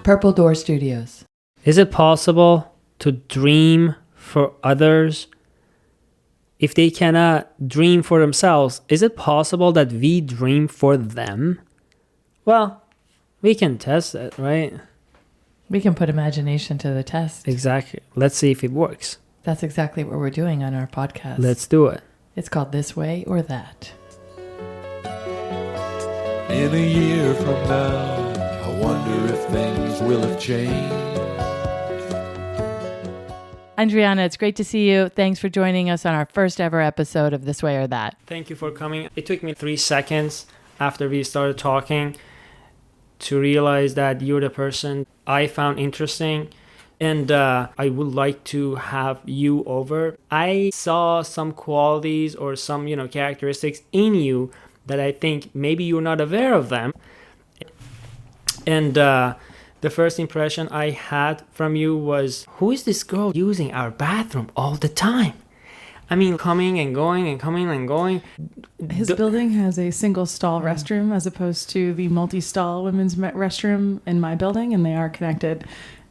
Purple Door Studios. Is it possible to dream for others if they cannot dream for themselves? Is it possible that we dream for them? Well, we can test it, right? We can put imagination to the test. Exactly. Let's see if it works. That's exactly what we're doing on our podcast. Let's do it. It's called This Way or That. In a year from now, I wonder if things will have changed. Andrianna, it's great to see you. Thanks for joining us on our first ever episode of This Way or That. Thank you for coming. It took me 3 seconds after we started talking to realize that you're the person I found interesting, and I would like to have you over. I saw some qualities or some, characteristics in you that I think maybe you're not aware of them. And the first impression I had from you was, who is this girl using our bathroom all the time? I mean, coming and going and coming and going. His building has a single stall restroom as opposed to the multi-stall women's restroom in my building, and they are connected.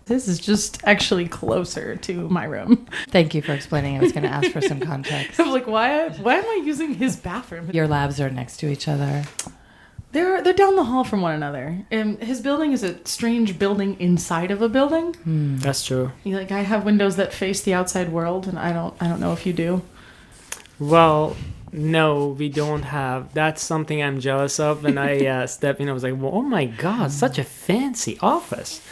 This is just actually closer to my room. Thank you for explaining. I was going to ask for some context. I'm like, why am I using his bathroom? Your labs are next to each other. They're down the hall from one another. And his building is a strange building inside of a building. That's true. I have windows that face the outside world, and I don't know if you do. Well, no, we don't have. That's something I'm jealous of. When I stepped in, I was like, well, oh my God, such a fancy office.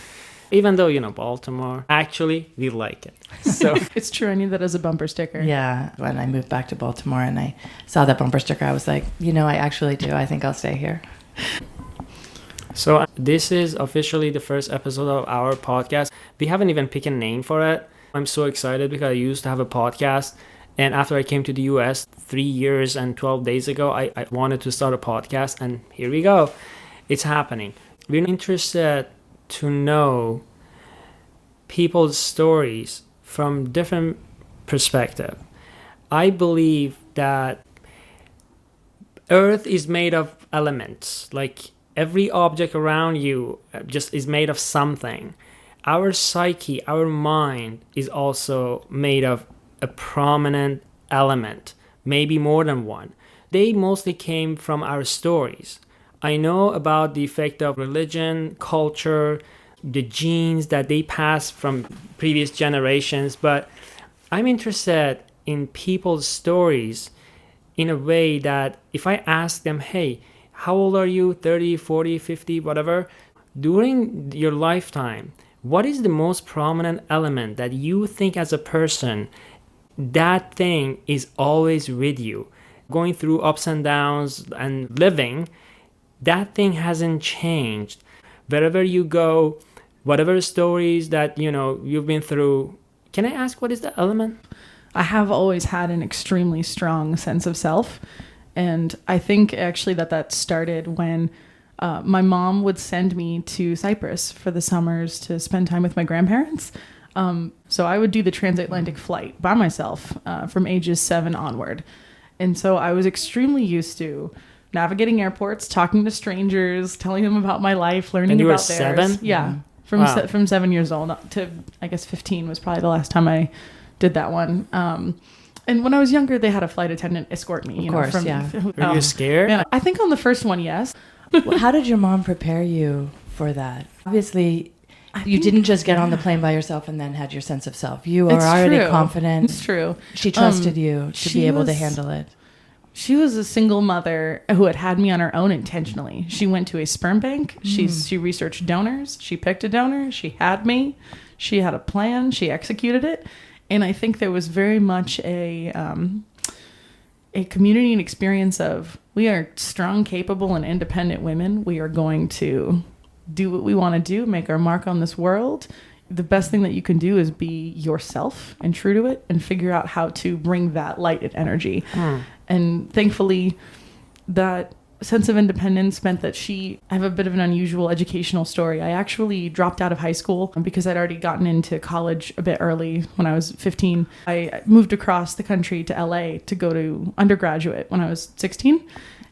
Even though, Baltimore, actually, we like it. So It's true. I need that as a bumper sticker. Yeah. When I moved back to Baltimore and I saw that bumper sticker, I was like, I actually do. I think I'll stay here. So this is officially the first episode of our podcast. We haven't even picked a name for it. I'm so excited because I used to have a podcast. And after I came to the US 3 years and 12 days ago, I wanted to start a podcast. And here we go. It's happening. We're interested to know people's stories from different perspective. I believe that Earth is made of elements. Like every object around you just is made of something. Our psyche, our mind is also made of a prominent element, maybe more than one. They mostly came from our stories. I know about the effect of religion, culture, the genes that they pass from previous generations, but I'm interested in people's stories in a way that if I ask them, hey, how old are you, 30, 40, 50, whatever, during your lifetime, what is the most prominent element that you think as a person, that thing is always with you, going through ups and downs and living, that thing hasn't changed. Wherever you go, whatever stories that, you've been through, can I ask what is the element? I have always had an extremely strong sense of self. And I think actually that started when my mom would send me to Cyprus for the summers to spend time with my grandparents. So I would do the transatlantic flight by myself from ages 7 onward. And so I was extremely used to navigating airports, talking to strangers, telling them about my life, learning about theirs. And you were 7? Yeah. From 7 years old to, I guess, 15 was probably the last time I did that one. And when I was younger, they had a flight attendant escort me. Of course, yeah. Were you scared? Yeah, I think on the first one, yes. How did your mom prepare you for that? Obviously, you didn't just get on the plane by yourself and then had your sense of self. You were already confident. It's true. She trusted you to be able to handle it. She was a single mother who had me on her own intentionally. She went to a sperm bank. She researched donors. She picked a donor. She had me. She had a plan. She executed it. And I think there was very much a community and experience of, we are strong, capable, and independent women. We are going to do what we want to do, make our mark on this world. The best thing that you can do is be yourself and true to it and figure out how to bring that light and energy. And thankfully, that sense of independence meant that I have a bit of an unusual educational story. I actually dropped out of high school because I'd already gotten into college a bit early when I was 15. I moved across the country to LA to go to undergraduate when I was 16.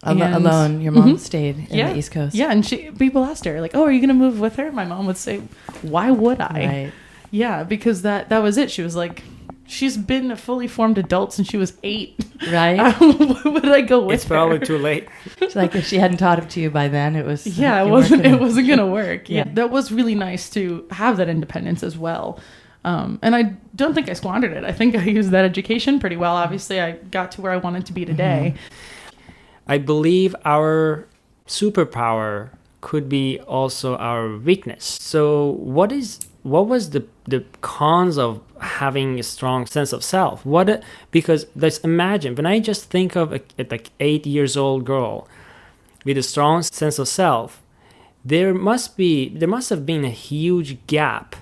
Alone. Your mom stayed in the East Coast. Yeah, and people asked her, like, oh, are you going to move with her? My mom would say, why would I? Right. Yeah, because that was it. She was like, she's been a fully formed adult since she was 8. Right. Why would I go with her? It's probably too late. It's like if she hadn't taught it to you by then, it was... Yeah, it wasn't going to work. Yeah, that was really nice to have that independence as well. And I don't think I squandered it. I think I used that education pretty well. Obviously, I got to where I wanted to be today. I believe our superpower could be also our weakness. So what was the cons of having a strong sense of self? Because let's imagine, when I just think of a 8-year-old girl with a strong sense of self, there must have been a huge gap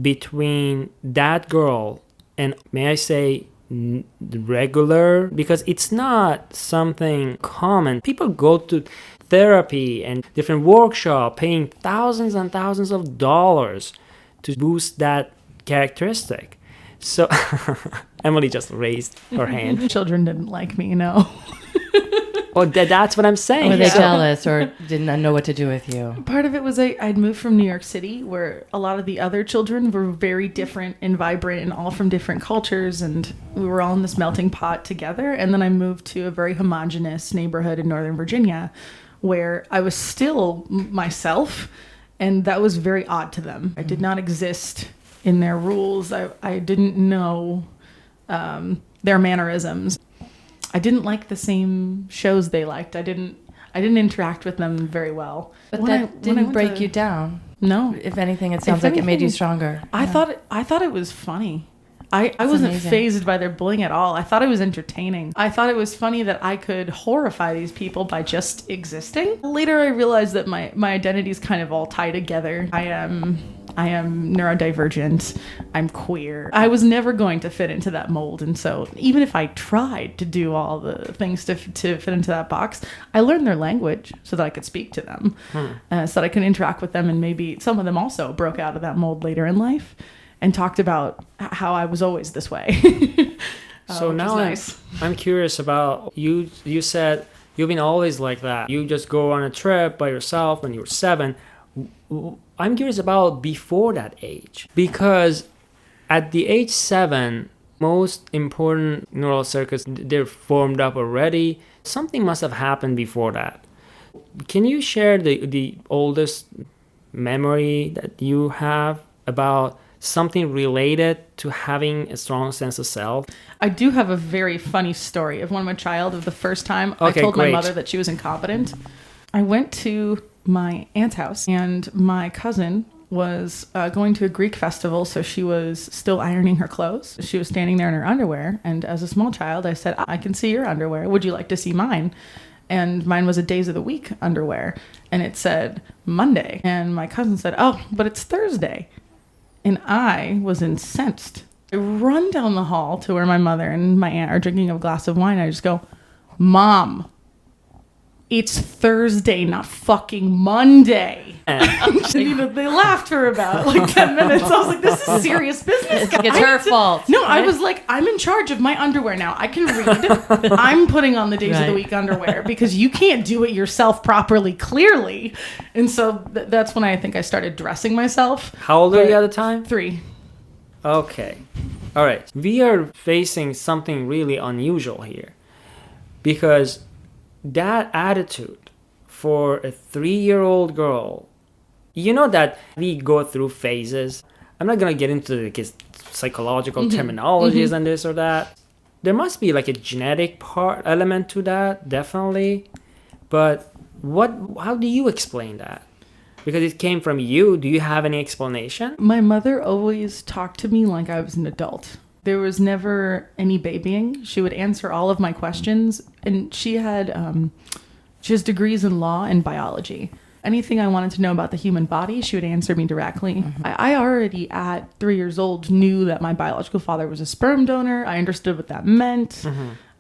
between that girl and, may I say, regular, because it's not something common. People go to therapy and different workshop paying thousands and thousands of dollars to boost that characteristic. So Emily just raised her hand. Children didn't like me, no. Oh, that's what I'm saying. Were they jealous or didn't know what to do with you? Part of it was I'd moved from New York City, where a lot of the other children were very different and vibrant and all from different cultures, and we were all in this melting pot together. And then I moved to a very homogenous neighborhood in Northern Virginia, where I was still myself, and that was very odd to them. I did not exist in their rules. I didn't know their mannerisms. I didn't like the same shows they liked. I didn't interact with them very well. But that didn't break you down. No. If anything, it sounds like it made you stronger. I thought it was funny. I wasn't fazed by their bullying at all. I thought it was entertaining. I thought it was funny that I could horrify these people by just existing. Later, I realized that my identity is kind of all tied together. I am neurodivergent. I'm queer. I was never going to fit into that mold. And so even if I tried to do all the things to fit into that box, I learned their language so that I could speak to them, so that I could interact with them. And maybe some of them also broke out of that mold later in life and talked about how I was always this way. So now I'm curious about you. You said you've been always like that. You just go on a trip by yourself when you were 7. I'm curious about before that age, because at the age 7, most important neural circuits, they're formed up already. Something must have happened before that. Can you share the oldest memory that you have about something related to having a strong sense of self? I do have a very funny story of when I'm a child, of the first time I told my mother that she was incompetent. I went to my aunt's house, and my cousin was going to a Greek festival, so she was still ironing her clothes. She was standing there in her underwear, and as a small child, I said, I can see your underwear. Would you like to see mine? And mine was a days of the week underwear, and it said Monday. And my cousin said, oh, but it's Thursday. And I was incensed. I run down the hall to where my mother and my aunt are drinking a glass of wine. I just go, Mom, it's Thursday, not fucking Monday. They laughed for about 10 minutes. I was like, this is serious business. It's her fault. No, right? I was like, I'm in charge of my underwear now. I can read. I'm putting on the days of the week underwear because you can't do it yourself properly, clearly. And so that's when I think I started dressing myself. How old are you at the time? 3. Okay. All right. We are facing something really unusual here, because that attitude for a 3-year-old girl, you know that we go through phases. I'm not going to get into the psychological terminologies and this or that. There must be like a genetic element to that, definitely. But how do you explain that? Because it came from you. Do you have any explanation? My mother always talked to me like I was an adult. There was never any babying. She would answer all of my questions, and she has degrees in law and biology. Anything I wanted to know about the human body, she would answer me directly. I already at 3 years old knew that my biological father was a sperm donor. I understood what that meant.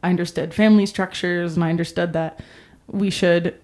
I understood family structures, and I understood that we should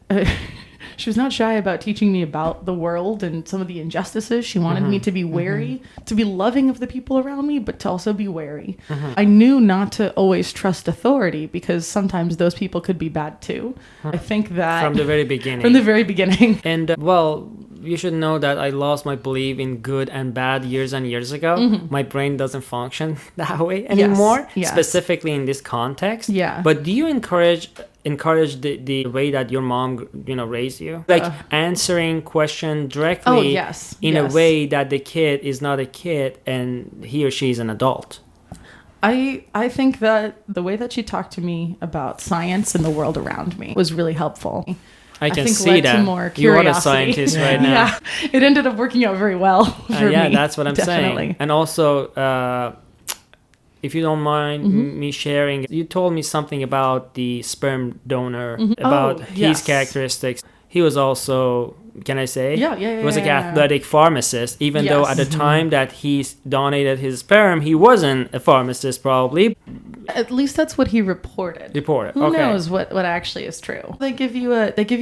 She was not shy about teaching me about the world and some of the injustices. She wanted me to be wary, to be loving of the people around me, but to also be wary. I knew not to always trust authority because sometimes those people could be bad too. I think that From the very beginning. From the very beginning. And well, you should know that I lost my belief in good and bad years and years ago. My brain doesn't function that way anymore, yes. specifically in this context. Yeah. But do you encourage the way that your mom, raised you? Like answering question directly in a way that the kid is not a kid and he or she is an adult. I think that the way that she talked to me about science and the world around me was really helpful. I can think see led that. to more You are a curiosity. scientist right now. Yeah, it ended up working out very well for me. Yeah, that's what I'm definitely. saying. And also, if you don't mind me sharing, you told me something about the sperm donor, about his characteristics. He was also, can I say? Yeah. He was an athletic pharmacist, even though at the time that he donated his sperm, he wasn't a pharmacist probably. At least that's what he reported. Who knows what actually is true? They give you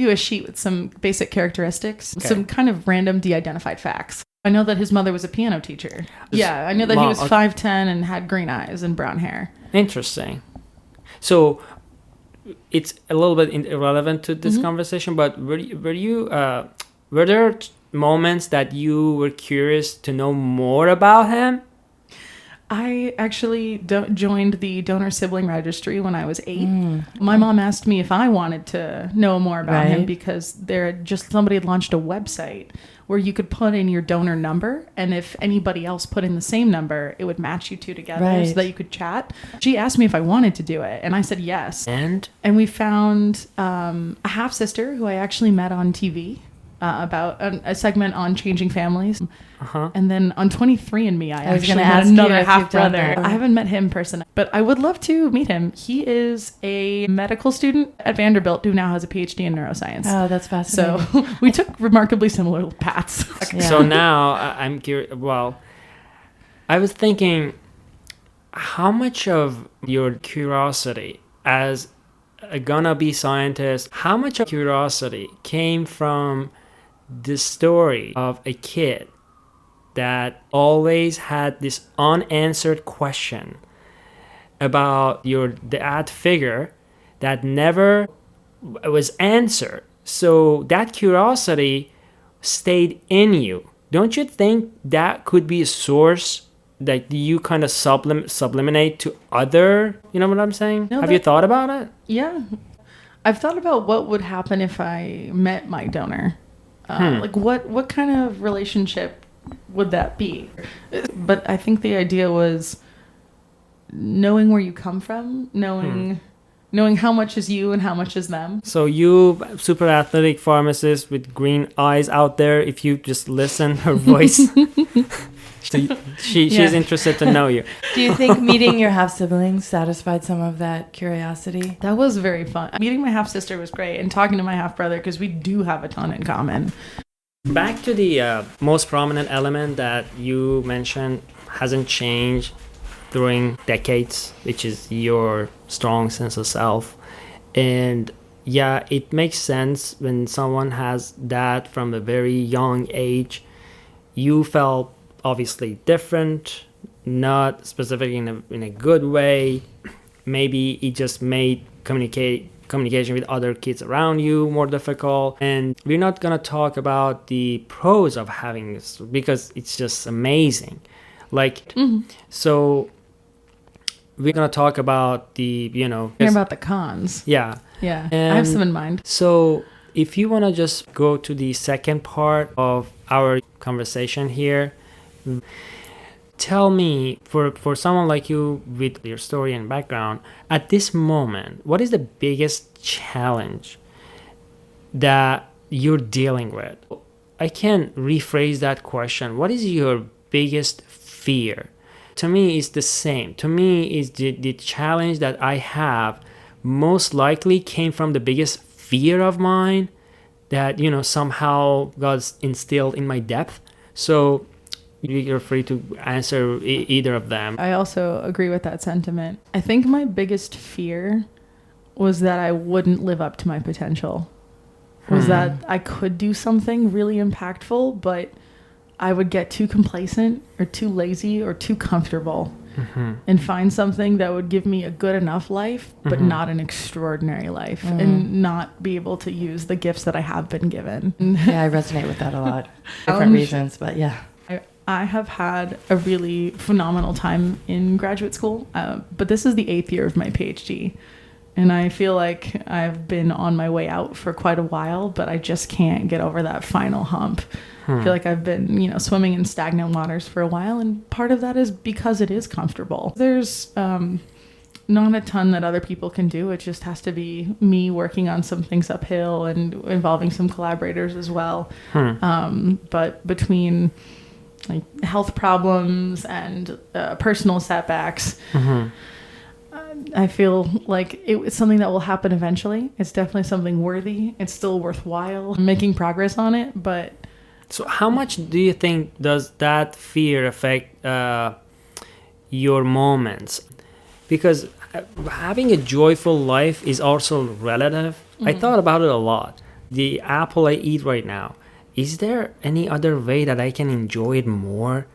a sheet with some basic characteristics, some kind of random de-identified facts. I know that his mother was a piano teacher. I know that he was 5'10" and had green eyes and brown hair. Interesting. So it's a little bit irrelevant to this conversation, but were there moments that you were curious to know more about him? I actually joined the donor sibling registry when I was 8. My mom asked me if I wanted to know more about him because somebody had launched a website where you could put in your donor number, and if anybody else put in the same number, it would match you two together so that you could chat. She asked me if I wanted to do it, and I said yes. And we found a half sister who I actually met on TV. About a segment on changing families. And then on 23andMe, I actually met another half brother. I haven't met him in person, but I would love to meet him. He is a medical student at Vanderbilt who now has a PhD in neuroscience. Oh, that's fascinating. So we took remarkably similar paths. So now I'm curious. Well, I was thinking, how much of your curiosity as a gonna-be scientist, how much of curiosity came from the story of a kid that always had this unanswered question about the dad figure that never was answered? So that curiosity stayed in you. Don't you think that could be a source that you kind of subliminate to other, you know what I'm saying? Have you thought about it? Yeah. I've thought about what would happen if I met my donor. Like what kind of relationship would that be? But I think the idea was knowing where you come from, knowing how much is you and how much is them. So you, super athletic pharmacist with green eyes out there, if you just listen her voice, she's interested to know you. Do you think meeting your half siblings satisfied some of that curiosity? That was very fun. Meeting my half sister was great, and talking to my half brother because we do have a ton in common. Back to the most prominent element that you mentioned hasn't changed during decades, which is your strong sense of self. And yeah, it makes sense when someone has that from a very young age. You felt obviously different, not specific in a good way. Maybe it just made communication with other kids around you more difficult. And we're not gonna talk about the pros of having this because it's just amazing. So we're gonna talk about the Hear about the cons. Yeah. I have some in mind. So if you want to just go to the second part of our conversation here, tell me, for someone like you with your story and background, at this moment, what is the biggest challenge that you're dealing with? I can rephrase that question. What is your biggest fear? To me, it's the same. To me, is the challenge that I have most likely came from the biggest fear of mine that, somehow got instilled in my depth. So you're free to answer either of them. I also agree with that sentiment. I think my biggest fear was that I wouldn't live up to my potential. was that I could do something really impactful, but I would get too complacent or too lazy or too comfortable and find something that would give me a good enough life, but not an extraordinary life, and not be able to use the gifts that I have been given. Yeah, I resonate with that a lot. Different reasons, but yeah. I have had a really phenomenal time in graduate school, but this is the 8th year of my PhD. And I feel like I've been on my way out for quite a while, but I just can't get over that final hump. I feel like I've been, swimming in stagnant waters for a while, and part of that is because it is comfortable. There's not a ton that other people can do. It just has to be me working on some things uphill and involving some collaborators as well. But between like health problems and personal setbacks, I feel like it's something that will happen eventually. It's definitely something worthy. It's still worthwhile. I'm making progress on it, but... So how much do you think does that fear affect your moments? Because having a joyful life is also relative. I thought about it a lot. The apple I eat right now, is there any other way that I can enjoy it more?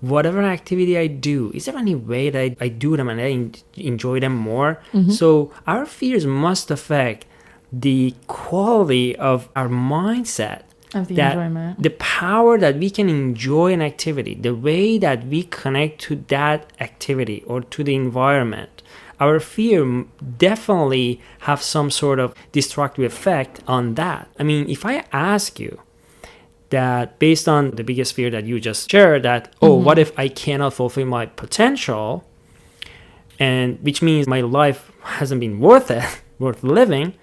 Whatever activity I do, is there any way that I do them and I enjoy them more? So our fears must affect the quality of our mindset. Of the that enjoyment. The power that we can enjoy an activity, the way that we connect to that activity or to the environment. Our fear definitely have some sort of destructive effect on that. I mean, if I ask you that based on the biggest fear that you just shared, that, what if I cannot fulfill my potential, and which means my life hasn't been worth living,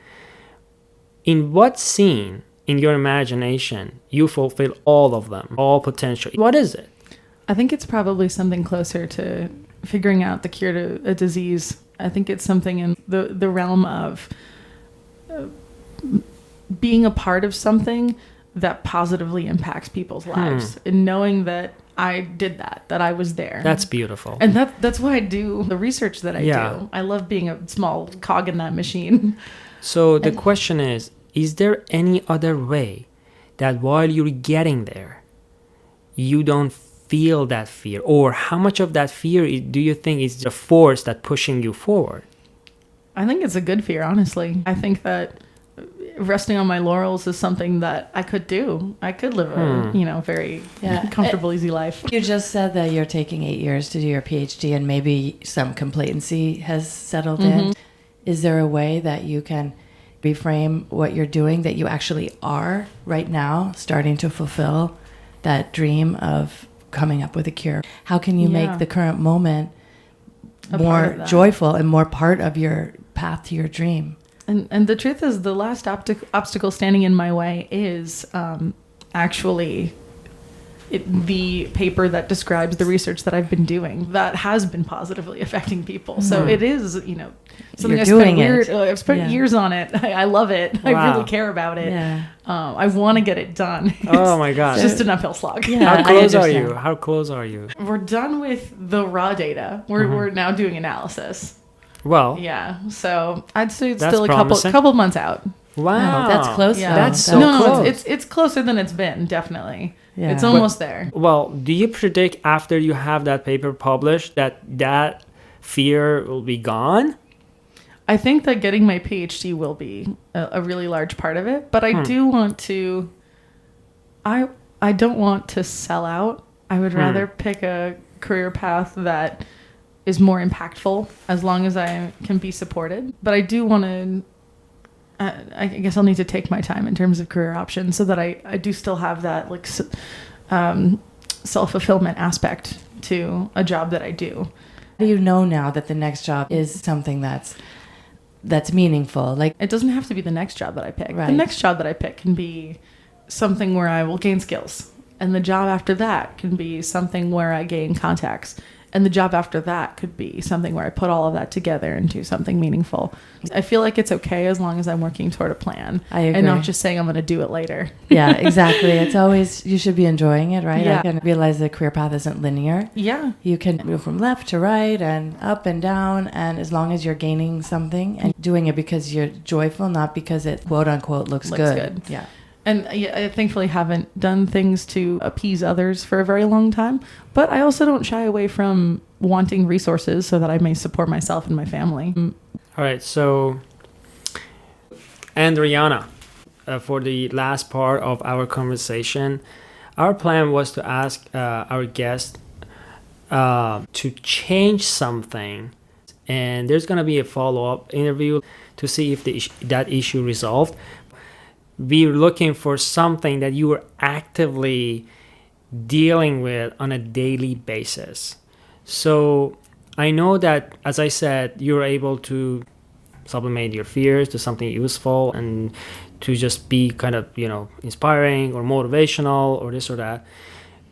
in what scene in your imagination you fulfill all of them, all potential? What is it? I think it's probably something closer to figuring out the cure to a disease. I think it's something in the realm of being a part of something that positively impacts people's lives, and knowing that I did that I was there. That's beautiful. And that's why I do the research that I do. I love being a small cog in that machine. So the question is there any other way that while you're getting there, you don't feel that fear? Or how much of that fear do you think is the force that's pushing you forward? I think it's a good fear, honestly. I think that resting on my laurels is something that I could do. I could live a very comfortable, easy life. You just said that you're taking 8 years to do your PhD and maybe some complacency has settled in. Is there a way that you can reframe what you're doing, that you actually are right now starting to fulfill that dream of coming up with a cure? How can you make the current moment more joyful and more part of your path to your dream? And the truth is, the last obstacle standing in my way is actually the paper that describes the research that I've been doing that has been positively affecting people. So it is, something I've spent years on it. I love it. Wow. I really care about it. Yeah. I want to get it done. Oh my God. It's just an uphill slog. Yeah, How close are you? We're done with the raw data. We're now doing analysis. Well, yeah. So I'd say it's that's still a couple months out. Wow, that's close. Yeah, that's so close. It's closer than it's been. Definitely, yeah. It's almost there. Well, do you predict after you have that paper published that fear will be gone? I think that getting my PhD will be a really large part of it, but I do want to. I don't want to sell out. I would rather pick a career path that is more impactful, as long as I can be supported. But I do want to, I guess I'll need to take my time in terms of career options so that I do still have that self-fulfillment aspect to a job that I do. How do you know now that the next job is something that's meaningful? Like, it doesn't have to be the next job that I pick. Right. The next job that I pick can be something where I will gain skills. And the job after that can be something where I gain contacts. And the job after that could be something where I put all of that together into something meaningful. I feel like it's okay as long as I'm working toward a plan. I agree. And not just saying I'm going to do it later. Yeah, exactly. It's always, you should be enjoying it, right? Yeah. I can realize the career path isn't linear. Yeah. You can move from left to right and up and down. And as long as you're gaining something and doing it because you're joyful, not because it quote unquote looks good. Yeah. And I thankfully haven't done things to appease others for a very long time. But I also don't shy away from wanting resources so that I may support myself and my family. All right, so Andrianna, for the last part of our conversation, our plan was to ask our guest to change something, and there's going to be a follow-up interview to see if that issue resolved. We're looking for something that you were actively dealing with on a daily basis. So I know that, as I said, you're able to sublimate your fears to something useful and to just be kind of, inspiring or motivational or this or that.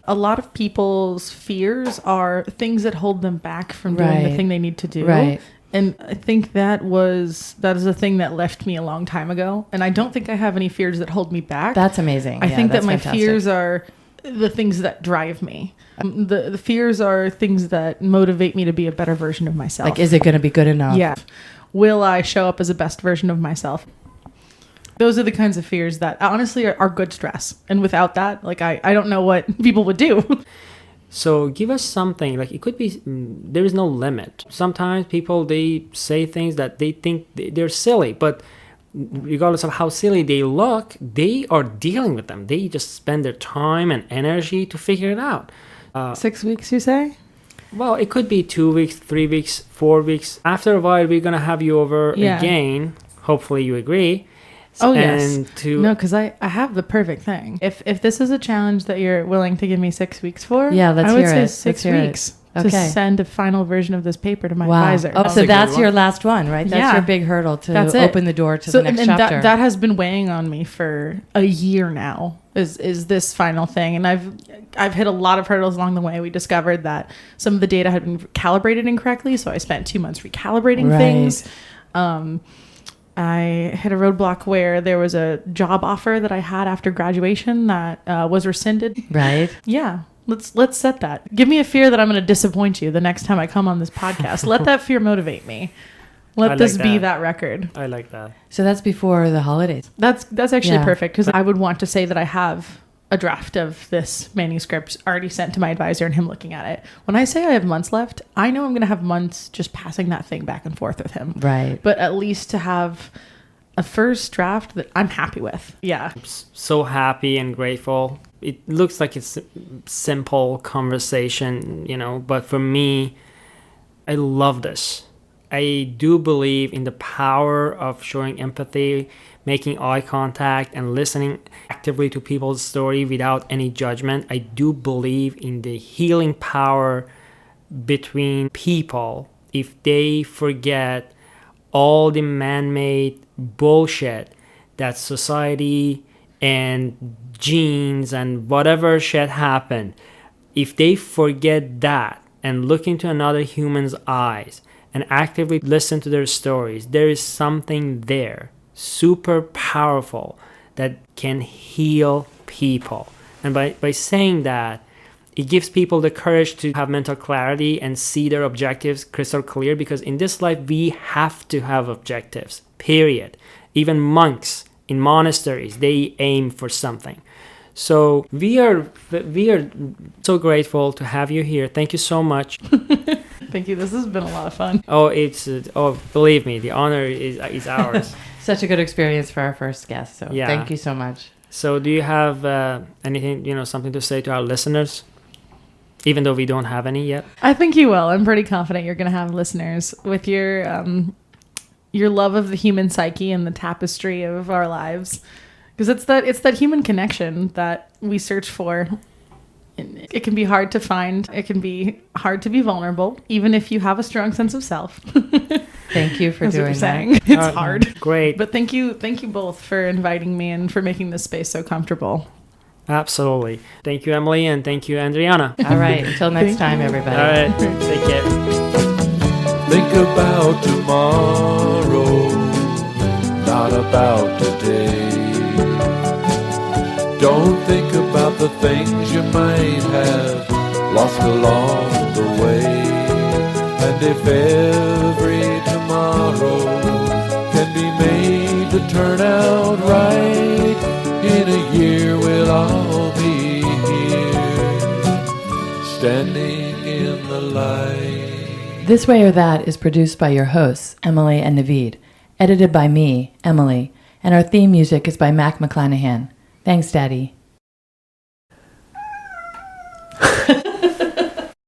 A lot of people's fears are things that hold them back from doing the thing they need to do. Right. And I think that is a thing that left me a long time ago. And I don't think I have any fears that hold me back. That's amazing. I think that my fears are the things that drive me. The fears are things that motivate me to be a better version of myself. Like, is it going to be good enough? Yeah. Will I show up as the best version of myself? Those are the kinds of fears that honestly are good stress. And without that, I don't know what people would do. So give us something, like it could be, there is no limit. Sometimes people, they say things that they think they're silly, but regardless of how silly they look, they are dealing with them. They just spend their time and energy to figure it out. 6 weeks, you say? Well, it could be 2 weeks, 3 weeks, 4 weeks. After a while, we're going to have you over again. Hopefully you agree. Oh, yes. No, because I have the perfect thing. If this is a challenge that you're willing to give me 6 weeks for, yeah, I would say it. 6 weeks to send a final version of this paper to my advisor. Oh, so that's your last one, right? That's your big hurdle to open the door to the next chapter. That has been weighing on me for a year now, is this final thing. And I've hit a lot of hurdles along the way. We discovered that some of the data had been calibrated incorrectly, so I spent 2 months recalibrating things. I hit a roadblock where there was a job offer that I had after graduation that was rescinded. Right. Yeah. Let's set that. Give me a fear that I'm going to disappoint you the next time I come on this podcast. Let that fear motivate me. Let this be that record. I like that. So that's before the holidays. That's actually perfect, because I would want to say that I have a draft of this manuscript already sent to my advisor and him looking at it. When I say I have months left, I know I'm going to have months just passing that thing back and forth with him. Right. But at least to have a first draft that I'm happy with. Yeah. I'm so happy and grateful. It looks like it's a simple conversation, but for me, I love this. I do believe in the power of showing empathy, making eye contact, and listening actively to people's story without any judgment. I do believe in the healing power between people if they forget all the man-made bullshit that society and genes and whatever shit happened. If they forget that and look into another human's eyes and actively listen to their stories, there is something there super powerful that can heal people. And by saying that, it gives people the courage to have mental clarity and see their objectives crystal clear, because in this life we have to have objectives, period. Even monks in monasteries, they aim for something. So we are so grateful to have you here. Thank you so much. Thank you. This has been a lot of fun. Believe me, the honor is ours. Such a good experience for our first guest. So thank you so much. So do you have anything, something to say to our listeners? Even though we don't have any yet? I think you will. I'm pretty confident you're going to have listeners with your love of the human psyche and the tapestry of our lives. Because it's that human connection that we search for. It can be hard to find. It can be hard to be vulnerable, even if you have a strong sense of self. Thank you for doing that. It's hard. Great. But thank you both for inviting me and for making this space so comfortable. Absolutely. Thank you, Emily, and thank you, Andrianna. All right. Until next time, everybody. All right. Take care. Think about tomorrow, not about today. Don't think about the things you might have lost along the way. And if every tomorrow can be made to turn out right, in a year we'll all be here, standing in the light. This Way or That is produced by your hosts, Emily and Navid, edited by me, Emily, and our theme music is by Mac McClanahan. Thanks, Daddy.